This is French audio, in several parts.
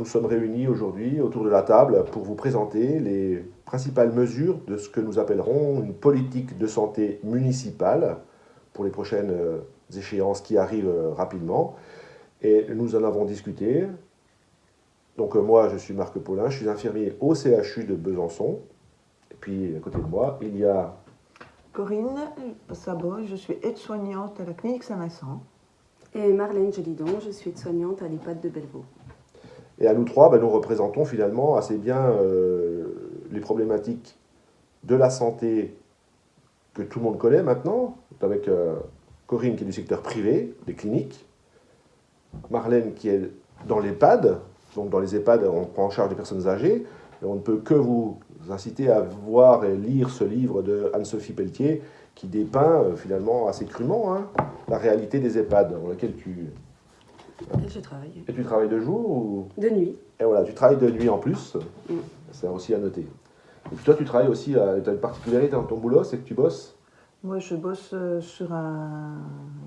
sommes réunis aujourd'hui autour de la table pour vous présenter les principales mesures de ce que nous appellerons une politique de santé municipale pour les prochaines échéances qui arrivent rapidement. Et nous en avons discuté. Donc moi, je suis Marc Paulin, je suis infirmier au CHU de Besançon. Et puis à côté de moi, il y a Corinne Sabot, je suis aide-soignante à la clinique Saint-Vincent. Et Marlène Gelidon, je suis aide-soignante à l'EHPAD de Bellevaux. Et à nous trois, nous représentons finalement assez bien les problématiques de la santé que tout le monde connaît maintenant, avec Corinne qui est du secteur privé, des cliniques, Marlène qui est dans l'EHPAD, donc dans les EHPAD on prend en charge des personnes âgées, et on ne peut que vous inciter à voir et lire ce livre de Anne-Sophie Pelletier qui dépeint finalement assez crûment la réalité des EHPAD dans laquelle Je travaille. Et tu travailles de jour ou... De nuit. Et voilà, tu travailles de nuit en plus, c'est aussi à noter. Et puis toi, tu travailles aussi, tu as une particularité dans ton boulot, c'est que tu bosses. Moi, je bosse sur un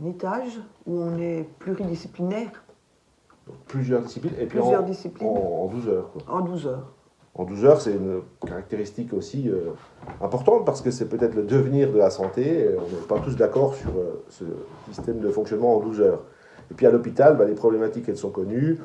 étage où on est pluridisciplinaire. Donc, plusieurs disciplines, et puis disciplines. En 12 heures. Quoi. En 12 heures. En 12 heures, c'est une caractéristique aussi importante parce que c'est peut-être le devenir de la santé. On n'est pas tous d'accord sur ce système de fonctionnement en 12 heures. Et puis à l'hôpital, les problématiques, elles sont connues.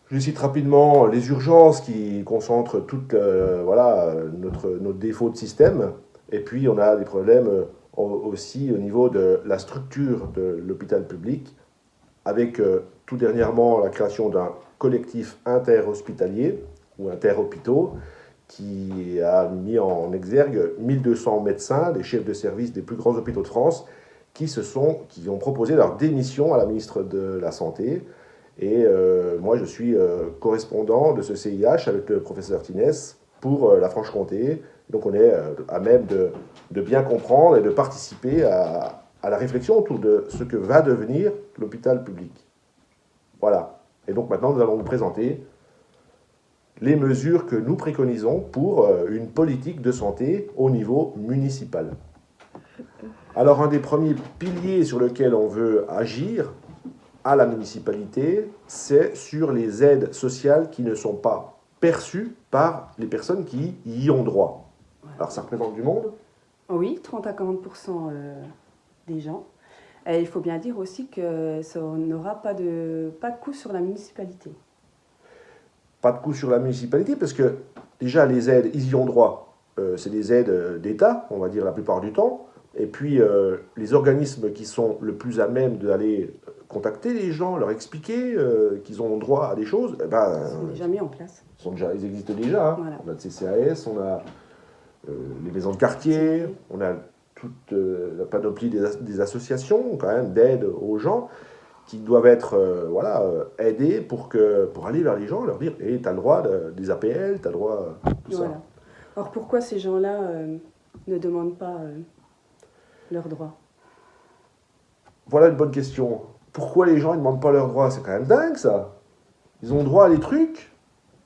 Je cite rapidement les urgences qui concentrent tout notre défaut de système. Et puis on a des problèmes aussi au niveau de la structure de l'hôpital public, avec tout dernièrement la création d'un collectif interhospitalier ou interhôpitaux qui a mis en exergue 1200 médecins, des chefs de service des plus grands hôpitaux de France, qui ont proposé leur démission à la ministre de la Santé. Et moi, je suis correspondant de ce CIH avec le professeur Tinès pour la Franche-Comté. Donc on est à même de bien comprendre et de participer à la réflexion autour de ce que va devenir l'hôpital public. Voilà. Et donc maintenant, nous allons vous présenter les mesures que nous préconisons pour une politique de santé au niveau municipal. Alors, un des premiers piliers sur lequel on veut agir à la municipalité, c'est sur les aides sociales qui ne sont pas perçues par les personnes qui y ont droit. Alors, ça représente du monde ? Oui, 30 à 40% des gens. Et il faut bien dire aussi que ça n'aura pas de coût sur la municipalité. Pas de coût sur la municipalité, parce que déjà, les aides, ils y ont droit. C'est des aides d'État, on va dire la plupart du temps. Et puis, les organismes qui sont le plus à même d'aller contacter les gens, leur expliquer qu'ils ont droit à des choses, Ils sont déjà mis en place. Ils existent déjà. Voilà. On a le CCAS, on a les maisons de quartier, on a toute la panoplie des associations, quand même, d'aide aux gens qui doivent être aidés pour aller vers les gens, leur dire hey, « tu as le droit des APL, tu as le droit tout ça ». Alors pourquoi ces gens-là ne demandent pas leurs droits? Voilà une bonne question. Pourquoi les gens ne demandent pas leurs droits? C'est quand même dingue, ça. Ils ont droit à des trucs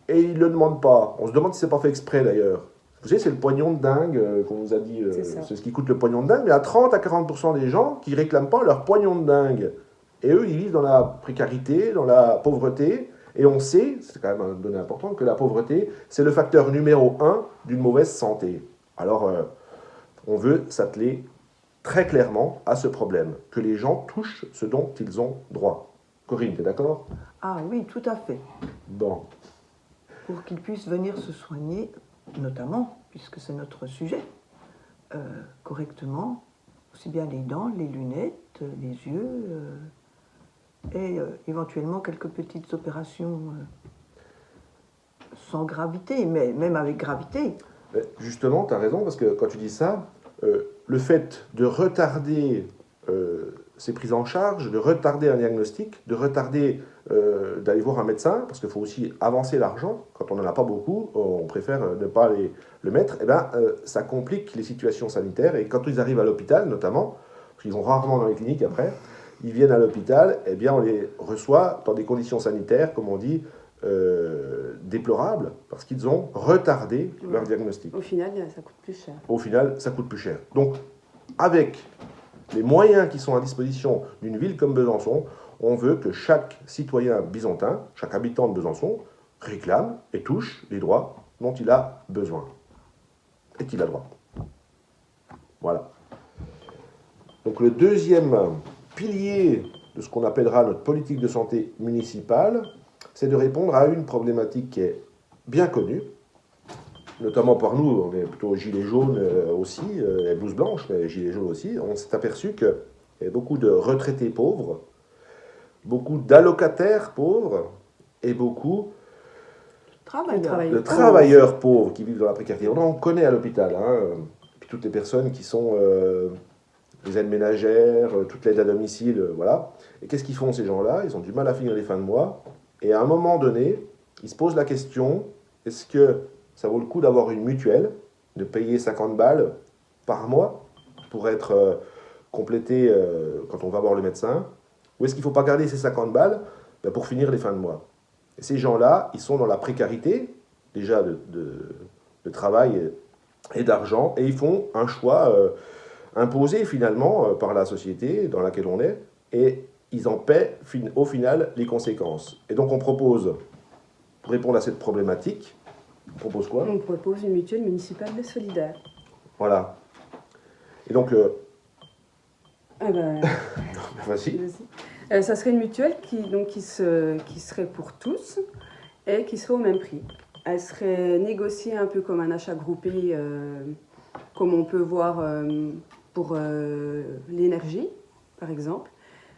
et ils ne le demandent pas. On se demande si c'est pas fait exprès, d'ailleurs. Vous savez, c'est le pognon de dingue qu'on nous a dit. C'est ce qui coûte le pognon de dingue. Mais il y a 30 à 40% des gens qui ne réclament pas leur pognon de dingue. Et eux, ils vivent dans la précarité, dans la pauvreté. Et on sait, c'est quand même une donnée importante, que la pauvreté, c'est le facteur numéro 1 d'une mauvaise santé. Alors, on veut s'atteler très clairement à ce problème, que les gens touchent ce dont ils ont droit. Corinne, tu es d'accord? Ah oui, tout à fait. Bon. Pour qu'ils puissent venir se soigner, notamment, puisque c'est notre sujet, correctement, aussi bien les dents, les lunettes, les yeux, et éventuellement quelques petites opérations sans gravité, mais même avec gravité. Justement, tu as raison, parce que quand tu dis ça, le fait de retarder ces prises en charge, de retarder un diagnostic, de retarder d'aller voir un médecin, parce qu'il faut aussi avancer l'argent. Quand on n'en a pas beaucoup, on préfère ne pas le mettre. Eh bien, ça complique les situations sanitaires. Et quand ils arrivent à l'hôpital, notamment, parce qu'ils vont rarement dans les cliniques après, ils viennent à l'hôpital, eh bien, on les reçoit dans des conditions sanitaires, comme on dit, déplorables, parce qu'ils ont retardé leur diagnostic. Au final, ça coûte plus cher. Au final, ça coûte plus cher. Donc, avec les moyens qui sont à disposition d'une ville comme Besançon, on veut que chaque citoyen bisontin, chaque habitant de Besançon, réclame et touche les droits dont il a besoin et qu'il a droit. Voilà. Donc le deuxième pilier de ce qu'on appellera notre politique de santé municipale, c'est de répondre à une problématique qui est bien connue, notamment par nous, on est plutôt gilets jaunes aussi, et blouses blanches, mais gilets jaunes aussi. On s'est aperçu qu'il y avait beaucoup de retraités pauvres, beaucoup d'allocataires pauvres et beaucoup de travailleurs pauvres qui vivent dans la précarité. On en connaît à l'hôpital, puis toutes les personnes qui sont les aides ménagères, toute l'aide à domicile, voilà. Et qu'est-ce qu'ils font ces gens-là? Ils ont du mal à finir les fins de mois. Et à un moment donné, ils se posent la question, est-ce que ça vaut le coup d'avoir une mutuelle, de payer 50 balles par mois pour être complété quand on va voir le médecin? Ou est-ce qu'il ne faut pas garder ces 50 balles pour finir les fins de mois? Et ces gens-là, ils sont dans la précarité, déjà de travail et d'argent, et ils font un choix imposé finalement par la société dans laquelle on est, et ils en paient au final les conséquences. Et donc on propose, pour répondre à cette problématique, on propose quoi? On propose une mutuelle municipale de solidaire. Voilà. Et donc... Vas-y. Ça serait une mutuelle qui serait pour tous et qui serait au même prix. Elle serait négociée un peu comme un achat groupé, comme on peut voir pour l'énergie, par exemple.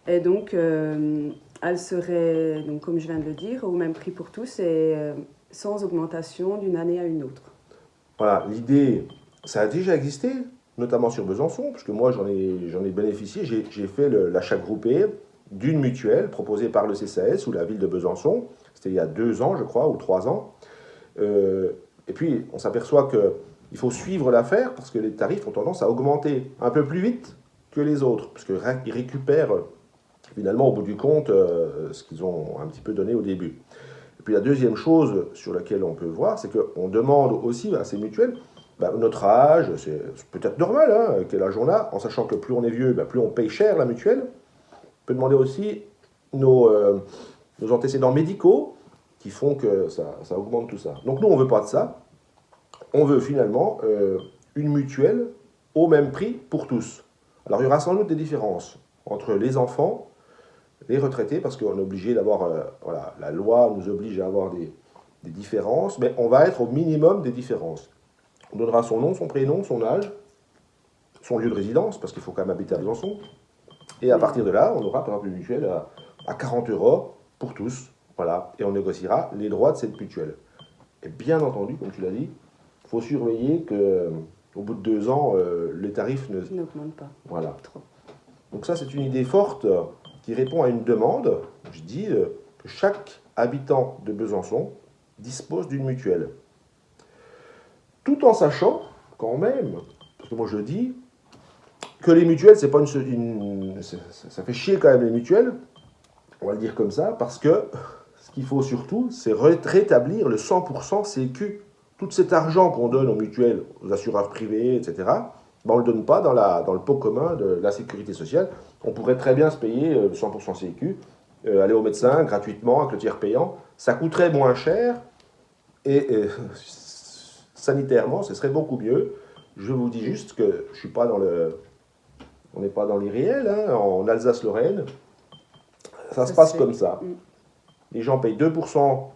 Et donc, elle serait, donc, comme je viens de le dire, au même prix pour tous et sans augmentation d'une année à une autre. Voilà, l'idée, ça a déjà existé, notamment sur Besançon, parce que moi j'en ai bénéficié, j'ai fait l'achat groupé d'une mutuelle proposée par le CCAS ou la ville de Besançon, c'était il y a 2 ans je crois, ou 3 ans, et puis on s'aperçoit qu'il faut suivre l'affaire parce que les tarifs ont tendance à augmenter un peu plus vite que les autres, parce qu'ils récupèrent finalement au bout du compte ce qu'ils ont un petit peu donné au début. Et puis la deuxième chose sur laquelle on peut voir, c'est qu'on demande aussi à ces mutuelles, notre âge, c'est peut-être normal, quel âge on a, en sachant que plus on est vieux, plus on paye cher la mutuelle. On peut demander aussi nos antécédents médicaux qui font que ça augmente tout ça. Donc nous, on ne veut pas de ça. On veut finalement une mutuelle au même prix pour tous. Alors il y aura sans doute des différences entre les enfants, les retraités, parce qu'on est obligé d'avoir, la loi nous oblige à avoir des différences, mais on va être au minimum des différences. On donnera son nom, son prénom, son âge, son lieu de résidence, parce qu'il faut quand même habiter à Besançon. Et à partir de là, on aura par exemple une mutuelle à 40 € pour tous. Voilà. Et on négociera les droits de cette mutuelle. Et bien entendu, comme tu l'as dit, il faut surveiller qu'au bout de 2 ans, les tarifs n'augmentent pas. Voilà. Trop. Donc ça, c'est une idée forte qui répond à une demande. Je dis que chaque habitant de Besançon dispose d'une mutuelle. Tout en sachant, quand même, parce que moi je dis, que les mutuelles, c'est pas ça fait chier quand même les mutuelles, on va le dire comme ça, parce que ce qu'il faut surtout, c'est rétablir le 100% Sécu. Tout cet argent qu'on donne aux mutuelles, aux assureurs privés, etc., on ne le donne pas dans le pot commun de la sécurité sociale. On pourrait très bien se payer le 100% Sécu, aller au médecin gratuitement avec le tiers payant. Ça coûterait moins cher et sanitairement, ce serait beaucoup mieux. Je vous dis juste que je suis pas on n'est pas dans l'irréel, en Alsace-Lorraine, ça se passe comme ça. Les gens payent 2%,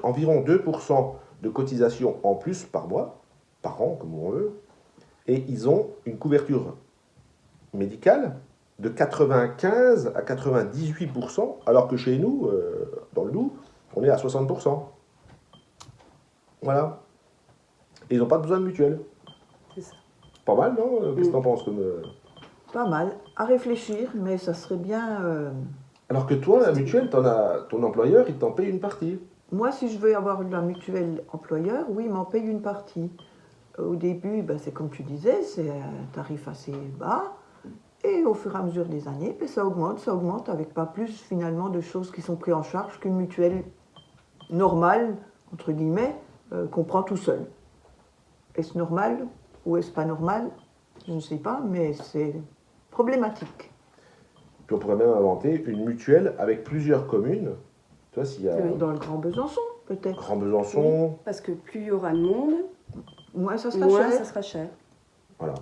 environ 2% de cotisation en plus par mois, par an, comme on veut, et ils ont une couverture médicale de 95 à 98%, alors que chez nous, dans le Doubs, on est à 60%. Voilà. Et ils n'ont pas besoin de mutuelle. C'est ça. Pas mal, non? Qu'est-ce que t'en penses comme... Pas mal. À réfléchir, mais ça serait bien... Alors que toi, la mutuelle, ton employeur, il t'en paye une partie. Moi, si je veux avoir de la mutuelle employeur, oui, il m'en paye une partie. Au début, c'est comme tu disais, c'est un tarif assez bas. Et au fur et à mesure des années, ça augmente avec pas plus finalement de choses qui sont prises en charge qu'une mutuelle normale, entre guillemets, qu'on prend tout seul. Est-ce normal ou est-ce pas normal? Je ne sais pas, mais c'est problématique. Puis on pourrait même inventer une mutuelle avec plusieurs communes. Tu vois, s'il y a... Dans le Grand Besançon, peut-être. Grand Besançon, Parce que plus il y aura de monde, Moins ça sera moins cher. ça sera cher. voilà.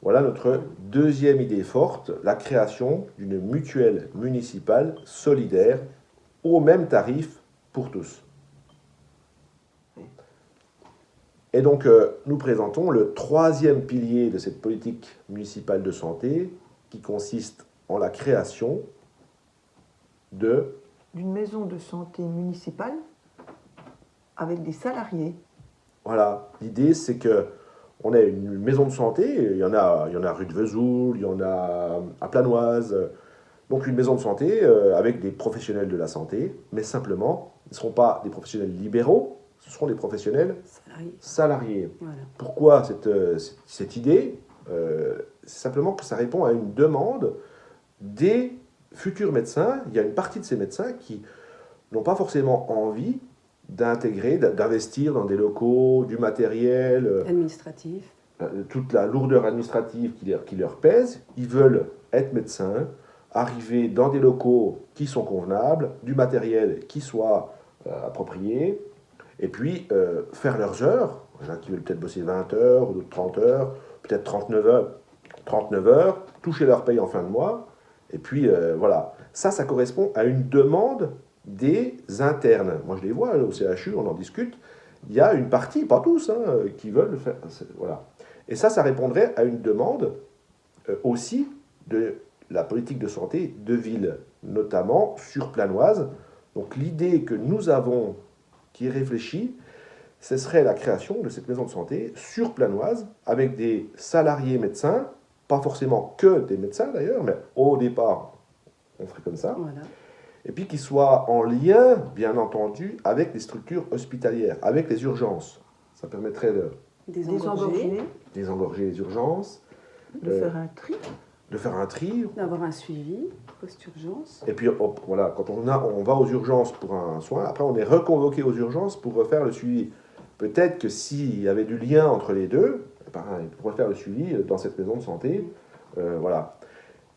Voilà notre deuxième idée forte, la création d'une mutuelle municipale solidaire au même tarif pour tous. Et donc, nous présentons le troisième pilier de cette politique municipale de santé qui consiste en la création de... D'une maison de santé municipale avec des salariés. Voilà, l'idée c'est que on a une maison de santé, il y en a rue de Vesoul, il y en a à Planoise, donc une maison de santé avec des professionnels de la santé, mais simplement, ce ne seront pas des professionnels libéraux, ce seront des professionnels Salariés. salariés. Voilà. Pourquoi cette idée C'est simplement que ça répond à une demande des futurs médecins. Il y a une partie de ces médecins qui n'ont pas forcément envie d'intégrer, d'investir dans des locaux, du matériel, Administratif. toute la lourdeur administrative qui leur pèse. Ils veulent être médecins, arriver dans des locaux qui sont convenables, du matériel qui soit approprié, et puis faire leurs heures. Il y en a qui veulent peut-être bosser 20 heures, ou d'autres 30 heures, peut-être 39 heures, toucher leur paye en fin de mois, et puis voilà. Ça correspond à une demande des internes. Moi, je les vois au CHU, on en discute. Il y a une partie, pas tous, hein, qui veulent faire... Voilà. Et ça répondrait à une demande aussi de la politique de santé de ville, notamment sur Planoise. Donc l'idée que nous avons, qui est réfléchie, ce serait la création de cette maison de santé sur Planoise, avec des salariés médecins, pas forcément que des médecins d'ailleurs, mais au départ, on ferait comme ça. Voilà. Et puis qui soit en lien, bien entendu, avec les structures hospitalières, avec les urgences. Ça permettrait de Désengorger, désengorger les urgences, de faire un tri. de faire un tri. d'avoir un suivi post-urgence. Et puis voilà, quand on va aux urgences pour un soin, après on est reconvoqué aux urgences pour refaire le suivi. Peut-être que s'il y avait du lien entre les deux, ils pourraient faire le suivi dans cette maison de santé. Voilà.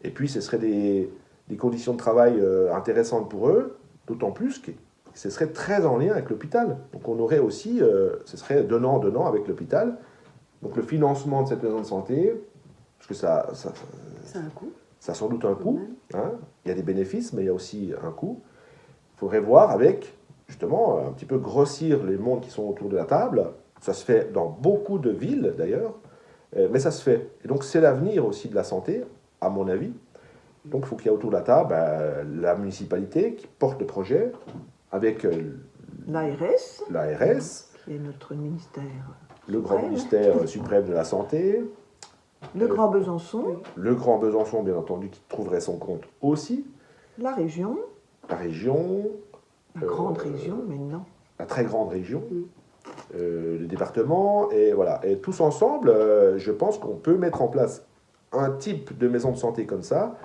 Et puis ce serait des conditions de travail intéressantes pour eux, d'autant plus que ce serait très en lien avec l'hôpital. Donc on aurait aussi, ce serait donnant avec l'hôpital. Donc le financement de cette maison de santé, parce que ça C'est un coût. a sans doute un quand coût. même. Hein. Il y a des bénéfices, mais il y a aussi un coût. Il faudrait voir avec, justement, un petit peu grossir les mondes qui sont autour de la table. Ça se fait dans beaucoup de villes, d'ailleurs, mais ça se fait. Et donc c'est l'avenir aussi de la santé, à mon avis. Donc il faut qu'il y ait autour de la table la municipalité qui porte le projet, avec L'ARS, l'ARS, qui est notre ministère. le grand suprême. ministère suprême de la santé, Le Grand Besançon, le Grand Besançon, bien entendu, qui trouverait son compte aussi, la région, la région, la grande région maintenant. la très grande région, le département, et voilà. Et tous ensemble, je pense qu'on peut mettre en place un type de maison de santé comme ça,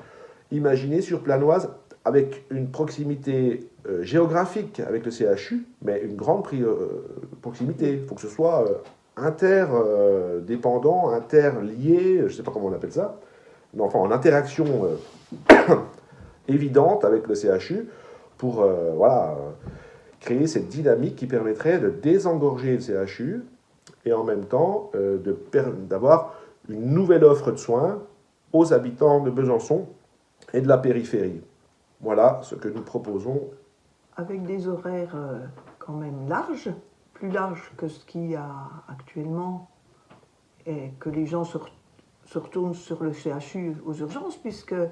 imaginez sur Planoise, avec une proximité géographique avec le CHU, mais une grande proximité. Il faut que ce soit interdépendant, interlié, je ne sais pas comment on appelle ça, mais enfin en interaction évidente avec le CHU pour créer cette dynamique qui permettrait de désengorger le CHU et en même temps d'avoir une nouvelle offre de soins aux habitants de Besançon et de la périphérie. Voilà ce que nous proposons. Avec des horaires quand même larges, plus larges que ce qu'il y a actuellement, et que les gens se retournent sur le CHU aux urgences, puisque à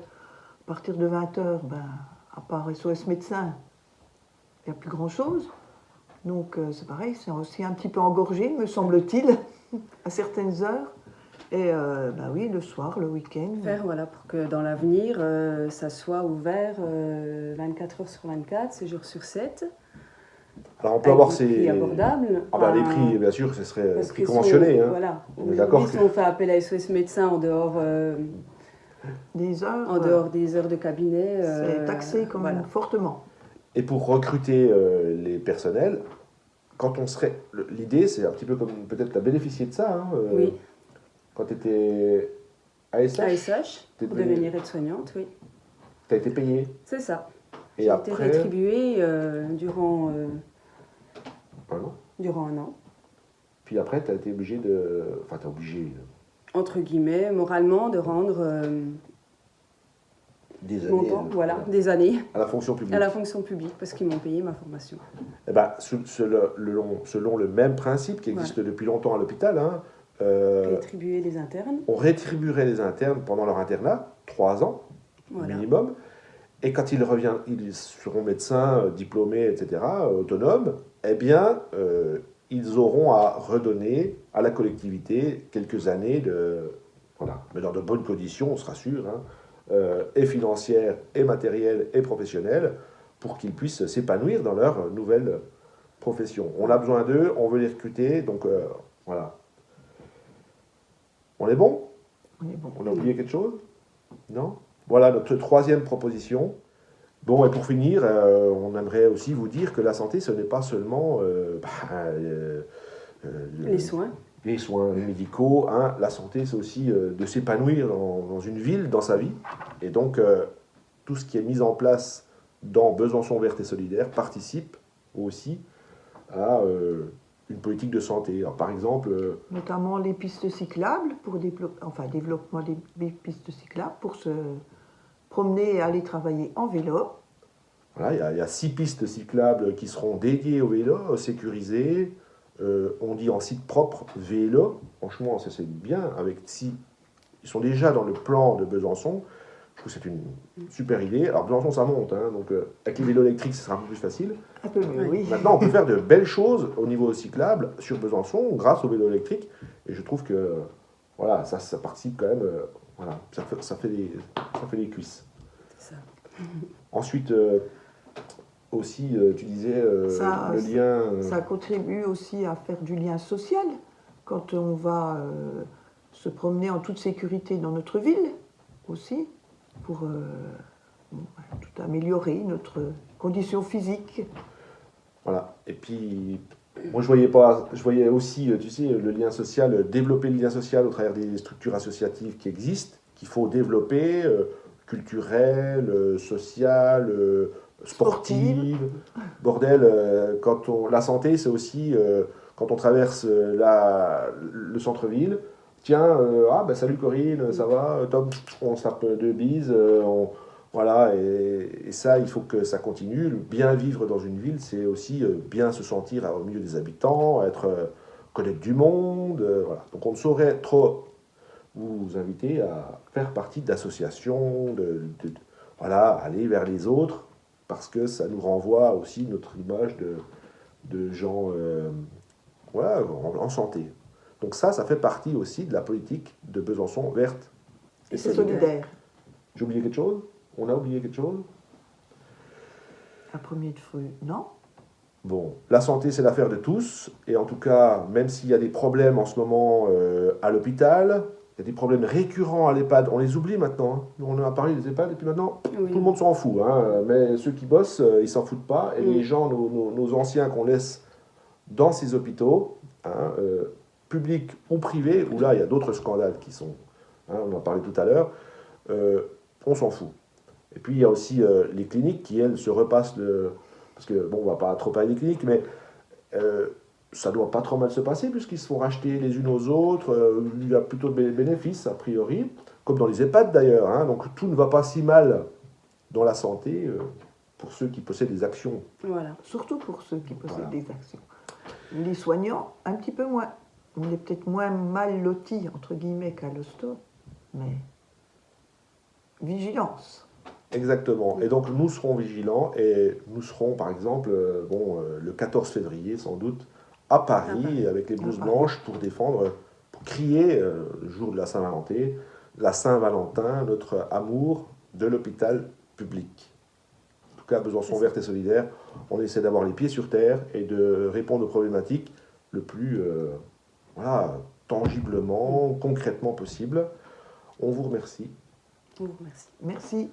partir de 20h, à part SOS médecin, il n'y a plus grand-chose. Donc c'est pareil, c'est aussi un petit peu engorgé, me semble-t-il, à certaines heures. Et oui, le soir, le week-end. Faire, voilà, pour que dans l'avenir, ça soit ouvert 24 heures sur 24, 7 jours sur 7. Alors on peut avoir des ces... prix abordables. les prix, bien sûr, ce serait Parce prix que conventionné. si on, Hein. voilà. On est d'accord Si on fait appel à SOS médecin en dehors, Des heures, en dehors des heures de cabinet, c'est taxé quand même fortement. Et pour recruter les personnels, quand on serait... L'idée, c'est un petit peu comme peut-être tu as bénéficié de ça. Hein, oui. Quand tu étais ASH, ASH, pour devenir aide-soignante, oui. tu as été payé. C'est ça. Et J'ai été après, rétribuée durant pardon. un an. Puis après, tu as été obligé de... Enfin, tu es obligé Entre guillemets, moralement, de rendre des mon années temps, voilà, des années à la fonction publique. à la fonction publique parce qu'ils m'ont payé ma formation. Eh ben, selon le même principe qui existe depuis longtemps à l'hôpital, hein, Rétribuer les internes. on rétribuerait les internes pendant leur internat, 3 ans Voilà. minimum, et quand ils seront médecins, diplômés, etc., autonomes, eh bien, ils auront à redonner à la collectivité quelques années voilà, mais dans de bonnes conditions, on se rassure, hein, et financières, et matérielles, et professionnelles, pour qu'ils puissent s'épanouir dans leur nouvelle profession. On a besoin d'eux, on veut les recruter, donc voilà. On est bon ? On est bon. On a oublié quelque chose ? Non ? Voilà notre 3e proposition. Bon, et pour finir, on aimerait aussi vous dire que la santé, ce n'est pas seulement Les soins. les soins médicaux. Hein. La santé, c'est aussi de s'épanouir dans une ville, dans sa vie. Et donc, tout ce qui est mis en place dans Besançon Verte et Solidaire participe aussi à une politique de santé. Alors, par exemple... Notamment les pistes cyclables, pour développement des pistes cyclables, pour se promener et aller travailler en vélo. Voilà, il y a 6 pistes cyclables qui seront dédiées au vélo, sécurisées. On dit en site propre vélo. Franchement, ça c'est bien. Ils sont déjà dans le plan de Besançon. Je trouve que c'est une super idée. Alors Besançon, ça monte. Hein, donc avec les vélos électriques, ce sera un peu plus facile. Un peu mieux, oui. Maintenant, on peut faire de belles choses au niveau cyclable sur Besançon grâce au vélo électrique. Et je trouve que voilà, ça participe quand même. Voilà, ça fait les cuisses. C'est ça. Ensuite, aussi, tu disais le lien... Ça contribue aussi à faire du lien social quand on va se promener en toute sécurité dans notre ville aussi, pour tout améliorer notre condition physique. Voilà. Et puis, moi, je voyais aussi, tu sais, le lien social, développer le lien social au travers des structures associatives qui existent, qu'il faut développer, culturelles, sociales, sportives. Bordel, la santé, c'est aussi quand on traverse le centre-ville. Tiens, salut Corinne, ça va, Tom, on se tape 2 bises, voilà, et ça, il faut que ça continue. Bien vivre dans une ville, c'est aussi bien se sentir au milieu des habitants, connaître du monde, voilà. Donc on ne saurait trop vous inviter à faire partie d'associations, voilà, aller vers les autres, parce que ça nous renvoie aussi notre image de gens voilà, en santé. Donc ça fait partie aussi de la politique de Besançon Verte Et c'est solidaire. J'ai oublié quelque chose ? On a oublié quelque chose ? Un premier de feu, non ? Bon, la santé, c'est l'affaire de tous. Et en tout cas, même s'il y a des problèmes en ce moment à l'hôpital, il y a des problèmes récurrents à l'EHPAD. On les oublie maintenant. Hein. On en a parlé des EHPAD et puis maintenant, tout le monde s'en fout. Hein. Mais ceux qui bossent, ils s'en foutent pas. Et les gens, nos anciens qu'on laisse dans ces hôpitaux, hein, publics ou privés, où là, il y a d'autres scandales qui sont... Hein, on en a parlé tout à l'heure. On s'en fout. Et puis, il y a aussi les cliniques qui, elles, se repassent parce que, bon, on ne va pas trop parler des cliniques, mais ça ne doit pas trop mal se passer, puisqu'ils se font racheter les unes aux autres. Il y a plutôt de bénéfices, a priori, comme dans les EHPAD d'ailleurs. Hein, donc, tout ne va pas si mal dans la santé pour ceux qui possèdent des actions. Voilà, surtout pour ceux qui possèdent des actions. Les soignants, un petit peu moins. On est peut-être moins mal lotis, entre guillemets, qu'à l'hosto, mais vigilance. Exactement. Et donc, nous serons vigilants et nous serons, par exemple, le 14 février, sans doute, à Paris, avec les blouses blanches pour défendre, pour crier, le jour de la Saint-Valentin, notre amour de l'hôpital public. En tout cas, Besançon Verte et Solidaire, on essaie d'avoir les pieds sur terre et de répondre aux problématiques le plus tangiblement, concrètement possible. On vous remercie. On vous remercie. Merci.